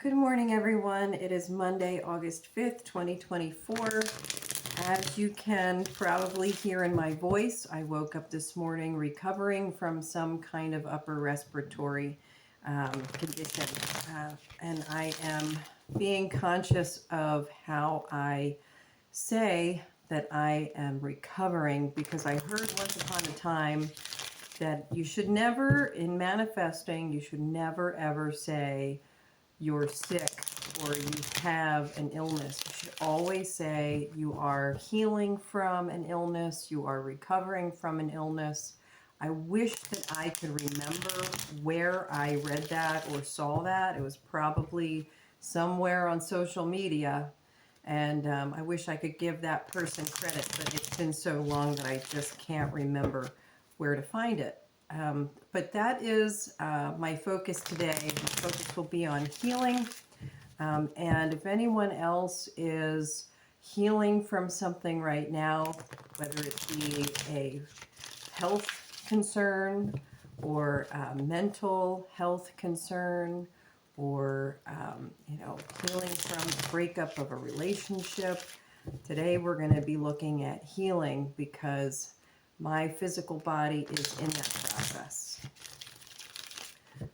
Good morning, everyone. It is Monday, August 5th, 2024. As you can probably hear in my voice, I woke up this morning recovering from some kind of upper respiratory condition. And I am being conscious of how I say that I am recovering, because I heard once upon a time that you should never, in manifesting, you should never ever say you're sick or you have an illness. You should always say you are healing from an illness, you are recovering from an illness. I wish that I could remember where I read that or saw that. It was probably somewhere on social media, and I wish I could give that person credit, but it's been so long that I just can't remember where to find it. But that is my focus today. My focus will be on healing. And if anyone else is healing from something right now, whether it be a health concern or a mental health concern, or healing from the breakup of a relationship, today we're going to be looking at healing, because my physical body is in that process.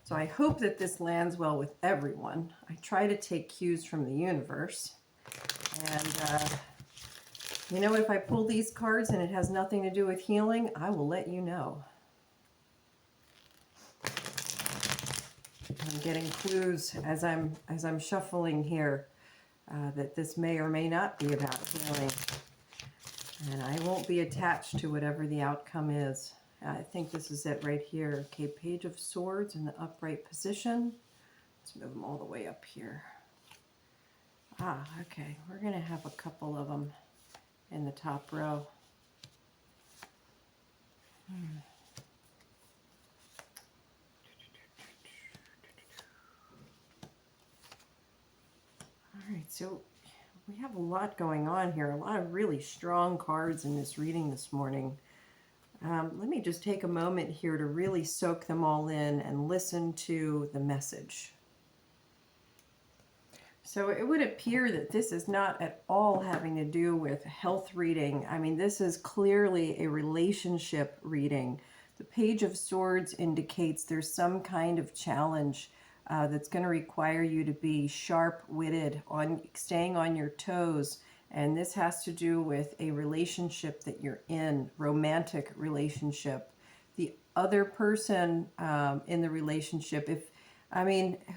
So I hope that this lands well with everyone. I try to take cues from the universe. And, if I pull these cards and it has nothing to do with healing, I will let you know. I'm getting clues as I'm shuffling here that this may or may not be about healing. And I won't be attached to whatever the outcome is. I think this is it right here. Okay, Page of Swords in the upright position. Let's move them all the way up here. Okay. We're going to have a couple of them in the top row. All right, so we have a lot going on here. A lot of really strong cards in this reading this morning. Let me just take a moment here to really soak them all in and listen to the message. So it would appear that this is not at all having to do with health reading. I mean, this is clearly a relationship reading. The Page of Swords indicates there's some kind of challenge that's going to require you to be sharp-witted, on staying on your toes. And this has to do with a relationship that you're in, romantic relationship. The other person in the relationship,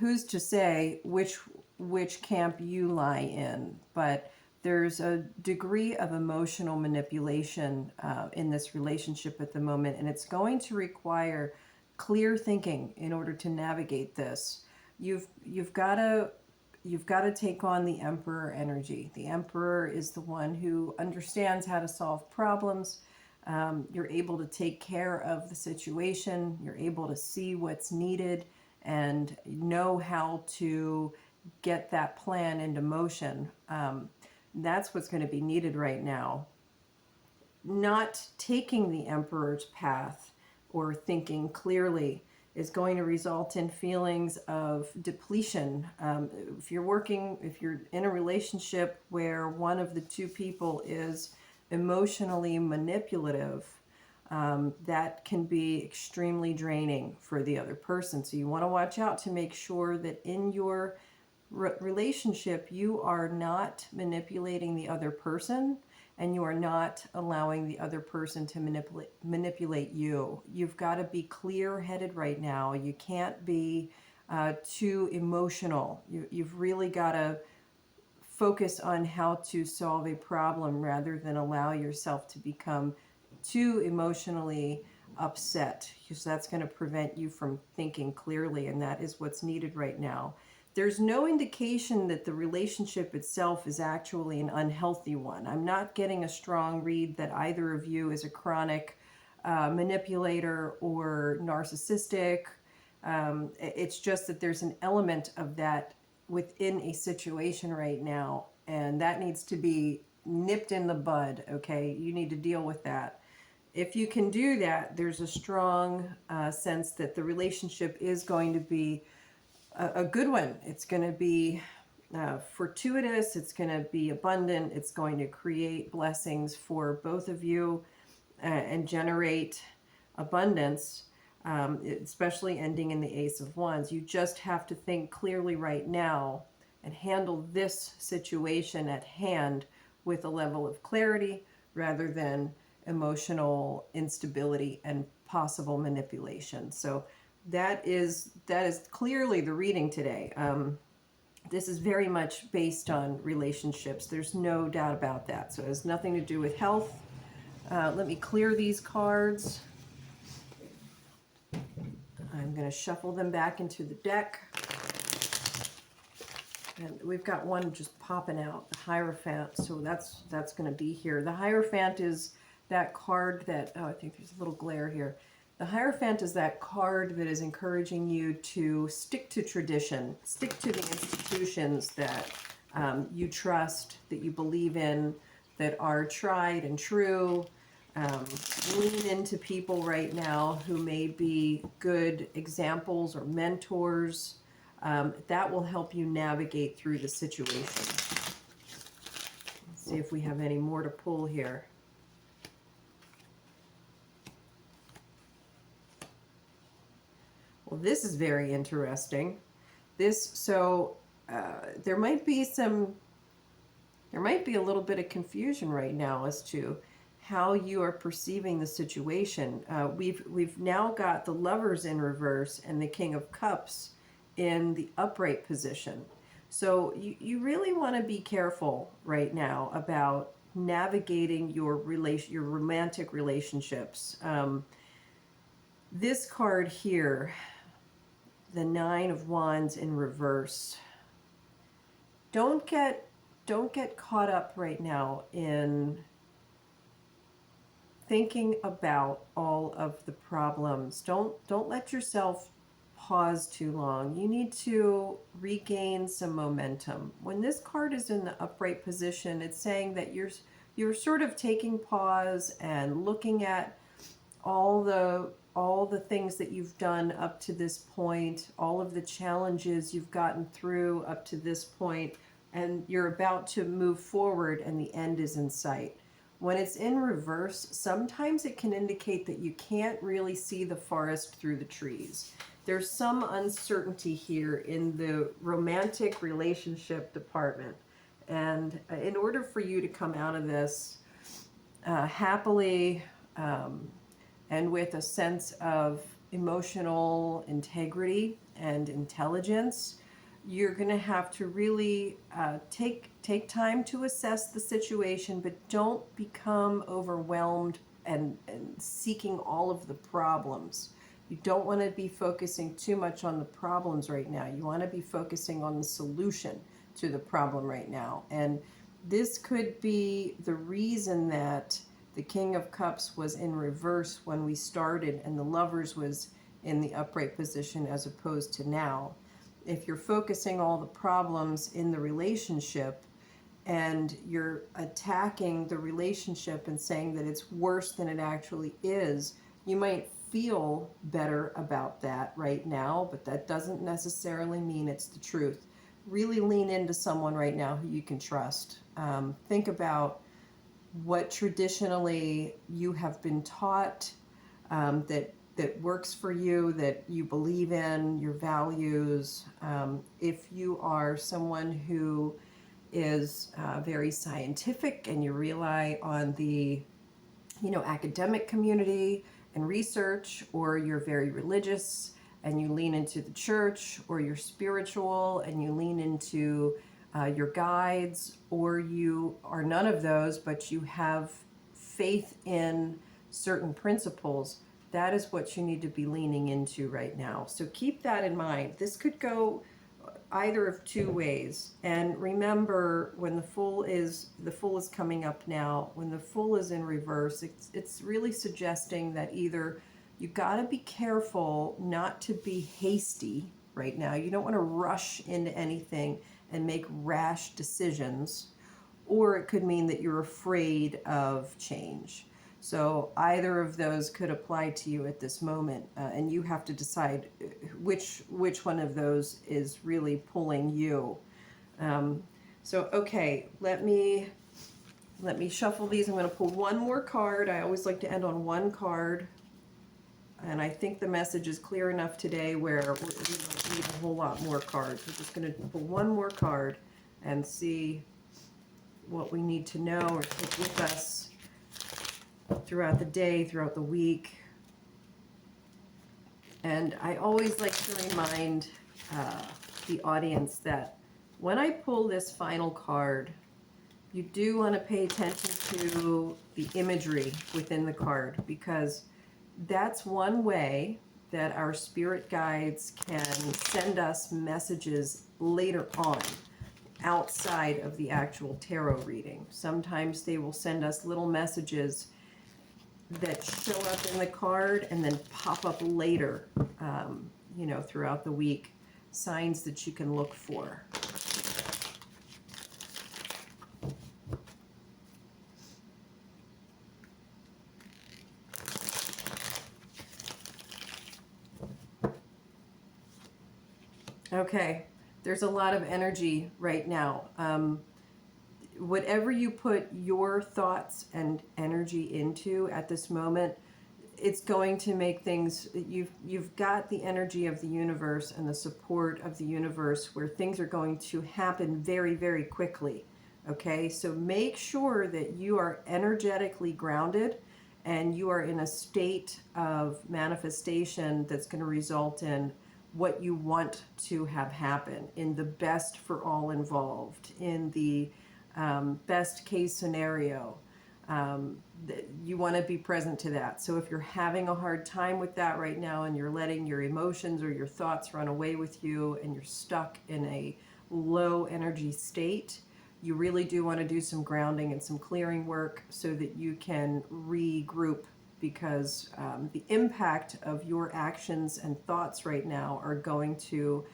who's to say which camp you lie in? But there's a degree of emotional manipulation in this relationship at the moment, and it's going to require clear thinking in order to navigate this. You've got to take on the Emperor energy. The Emperor is the one who understands how to solve problems. You're able to take care of the situation. You're able to see what's needed and know how to get that plan into motion. That's what's going to be needed right now. Not taking the Emperor's path or thinking clearly is going to result in feelings of depletion. If you're in a relationship where one of the two people is emotionally manipulative, that can be extremely draining for the other person. So you want to watch out to make sure that in your relationship you are not manipulating the other person, and you are not allowing the other person to manipulate you. You've got to be clear-headed right now. You can't be too emotional. You've really got to focus on how to solve a problem rather than allow yourself to become too emotionally upset, because that's going to prevent you from thinking clearly, and that is what's needed right now. There's no indication that the relationship itself is actually an unhealthy one. I'm not getting a strong read that either of you is a chronic manipulator or narcissistic. It's just that there's an element of that within a situation right now, and that needs to be nipped in the bud, okay? You need to deal with that. If you can do that, there's a strong sense that the relationship is going to be a good one. It's going to be fortuitous. It's going to be abundant. It's going to create blessings for both of you and generate abundance, especially ending in the Ace of Wands. You just have to think clearly right now and handle this situation at hand with a level of clarity rather than emotional instability and possible manipulation. So that is clearly the reading today. This is very much based on relationships. There's no doubt about that. So it has nothing to do with health. Let me clear these cards. I'm going to shuffle them back into the deck. And we've got one just popping out, the Hierophant. So that's going to be here. The Hierophant is that card that, oh, I think there's a little glare here. The Hierophant is that card that is encouraging you to stick to tradition, stick to the institutions that you trust, that you believe in, that are tried and true. Lean into people right now who may be good examples or mentors. That will help you navigate through the situation. Let's see if we have any more to pull here. Well, this is very interesting. There might be a little bit of confusion right now as to how you are perceiving the situation. We've now got the Lovers in reverse and the King of Cups in the upright position. So you really want to be careful right now about navigating your romantic relationships. This card here, the Nine of Wands in reverse. Don't get caught up right now in thinking about all of the problems. Don't let yourself pause too long. You need to regain some momentum. When this card is in the upright position, it's saying that you're sort of taking pause and looking at all the things that you've done up to this point, all of the challenges you've gotten through up to this point, and you're about to move forward and the end is in sight. When it's in reverse, sometimes it can indicate that you can't really see the forest through the trees. There's some uncertainty here in the romantic relationship department. And in order for you to come out of this happily and with a sense of emotional integrity and intelligence, you're going to have to really take time to assess the situation, but don't become overwhelmed and seeking all of the problems. You don't want to be focusing too much on the problems right now. You want to be focusing on the solution to the problem right now. And this could be the reason that the King of Cups was in reverse when we started and the Lovers was in the upright position as opposed to now. If you're focusing all the problems in the relationship and you're attacking the relationship and saying that it's worse than it actually is, you might feel better about that right now, but that doesn't necessarily mean it's the truth. Really lean into someone right now who you can trust. Think about what traditionally you have been taught, that works for you, that you believe in, your values. If you are someone who is very scientific and you rely on the academic community and research, or you're very religious and you lean into the church, or you're spiritual and you lean into your guides, or you are none of those but you have faith in certain principles, that is what you need to be leaning into right now. So keep that in mind. This could go either of two ways. And remember, when the Fool is coming up now, when the Fool is in reverse, it's really suggesting that either you got to be careful not to be hasty right now. You don't want to rush into anything and make rash decisions, or it could mean that you're afraid of change. So either of those could apply to you at this moment, and you have to decide which one of those is really pulling you. So okay, let me shuffle these. I'm going to pull one more card. I always like to end on one card, and I think the message is clear enough today where we don't need a whole lot more cards. We're just going to pull one more card and see what we need to know or take with us throughout the day, throughout the week. And I always like to remind the audience that when I pull this final card, you do want to pay attention to the imagery within the card, because that's one way that our spirit guides can send us messages later on outside of the actual tarot reading. Sometimes they will send us little messages that show up in the card and then pop up later, throughout the week, signs that you can look for. Okay, there's a lot of energy right now. Whatever you put your thoughts and energy into at this moment, it's going to make things, you've got the energy of the universe and the support of the universe where things are going to happen very, very quickly. Okay, so make sure that you are energetically grounded and you are in a state of manifestation that's going to result in what you want to have happen, in the best for all involved, in the best case scenario. You want to be present to that. So if you're having a hard time with that right now and you're letting your emotions or your thoughts run away with you and you're stuck in a low energy state, you really do want to do some grounding and some clearing work so that you can regroup, because the impact of your actions and thoughts right now are going to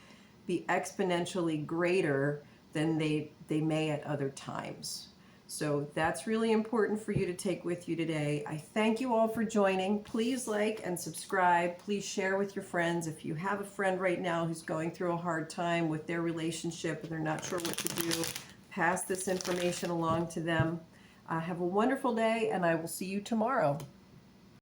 be exponentially greater than they may at other times. So that's really important for you to take with you today. I thank you all for joining. Please like and subscribe. Please share with your friends. If you have a friend right now who's going through a hard time with their relationship and they're not sure what to do, pass this information along to them. Have a wonderful day, and I will see you tomorrow.